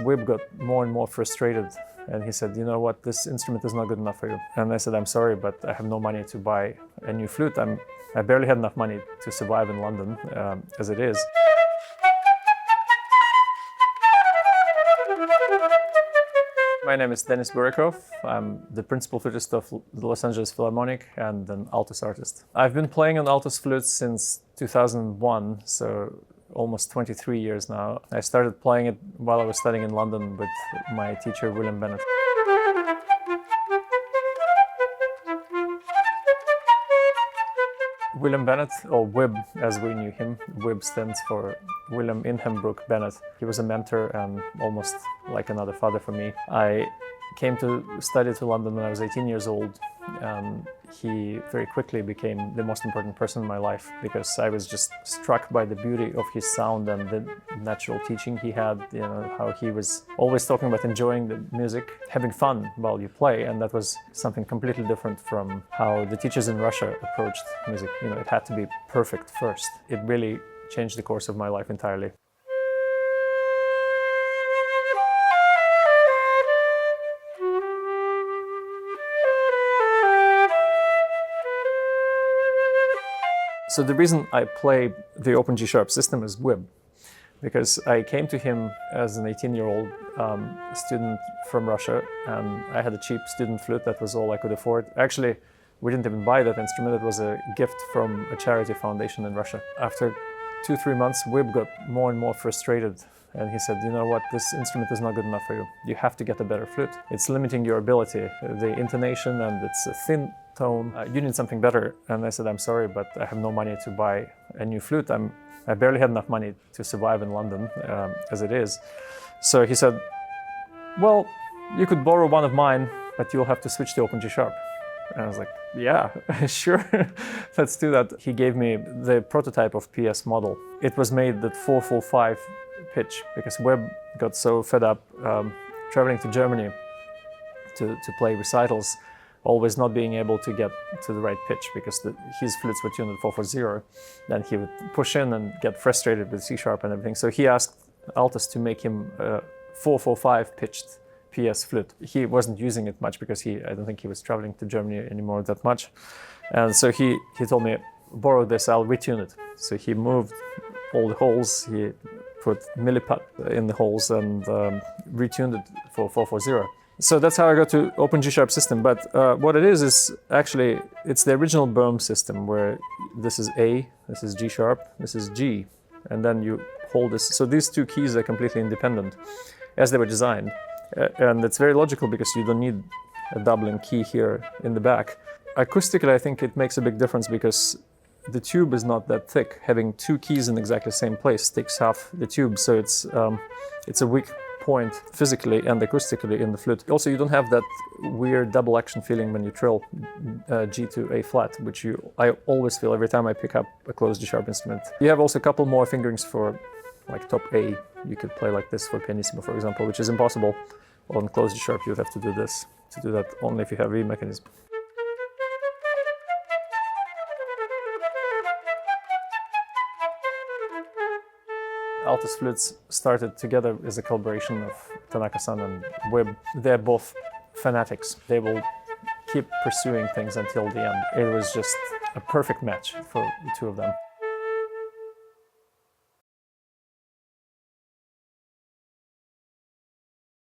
Wib got more and more frustrated, and he said, you know what, this instrument is not good enough for you. And I said, I'm sorry, but I have no money to buy a new flute. I barely had enough money to survive in London as it is. My name is Denis Bouriakov. I'm the principal flutist of the Los Angeles Philharmonic and an Altus artist. I've been playing on Altus flutes since 2001, so almost 23 years now. I started playing it while I was studying in London with my teacher, William Bennett. William Bennett, or Wib as we knew him, Wib stands for William Inhambrook Bennett. He was a mentor and almost like another father for me. I came to study to London when I was 18 years old, and he very quickly became the most important person in my life because I was just struck by the beauty of his sound and the natural teaching he had, you know, how he was always talking about enjoying the music, having fun while you play, and that was something completely different from how the teachers in Russia approached music. You know, it had to be perfect first. It really changed the course of my life entirely. So the reason I play the open G-sharp system is Wib, because I came to him as an 18-year-old student from Russia, and I had a cheap student flute. That was all I could afford. Actually, we didn't even buy that instrument. It was a gift from a charity foundation in Russia. After 2-3 months, Wib got more and more frustrated, and he said, you know what, this instrument is not good enough for you. You have to get a better flute. It's limiting your ability, the intonation, and it's a thin tone. You need something better. And I said, I'm sorry, but I have no money to buy a new flute. I barely had enough money to survive in London as it is. So he said, well, you could borrow one of mine, but you'll have to switch to open G-sharp. And I was like, yeah, sure, let's do that. He gave me the prototype of PS model. It was made at 4/4/5 pitch because Webb got so fed up traveling to Germany to play recitals, always not being able to get to the right pitch because his flutes were tuned at 4/4/0. Then he would push in and get frustrated with C-sharp and everything. So he asked Altus to make him a 4/4/5 pitched PS flute. He wasn't using it much because I don't think he was traveling to Germany anymore that much. And so he told me, borrow this, I'll retune it. So he moved all the holes, he put milliput in the holes and retuned it for 4/4/0. So that's how I got to open G-sharp system. But what it is actually, it's the original Boehm system where this is A, this is G-sharp, this is G, and then you hold this. So these two keys are completely independent as they were designed. And it's very logical because you don't need a doubling key here in the back. Acoustically, I think it makes a big difference because the tube is not that thick. Having two keys in exactly the same place takes half the tube, so it's a weak point physically and acoustically in the flute. Also, you don't have that weird double action feeling when you trill G to A flat, which I always feel every time I pick up a closed G-sharp instrument. You have also a couple more fingerings for like top A. You could play like this for pianissimo, for example, which is impossible. On closed G-sharp, you would have to do this. To do that only if you have a mechanism. Altus flutes started together as a collaboration of Tanaka-san and Wib. They're both fanatics. They will keep pursuing things until the end. It was just a perfect match for the two of them.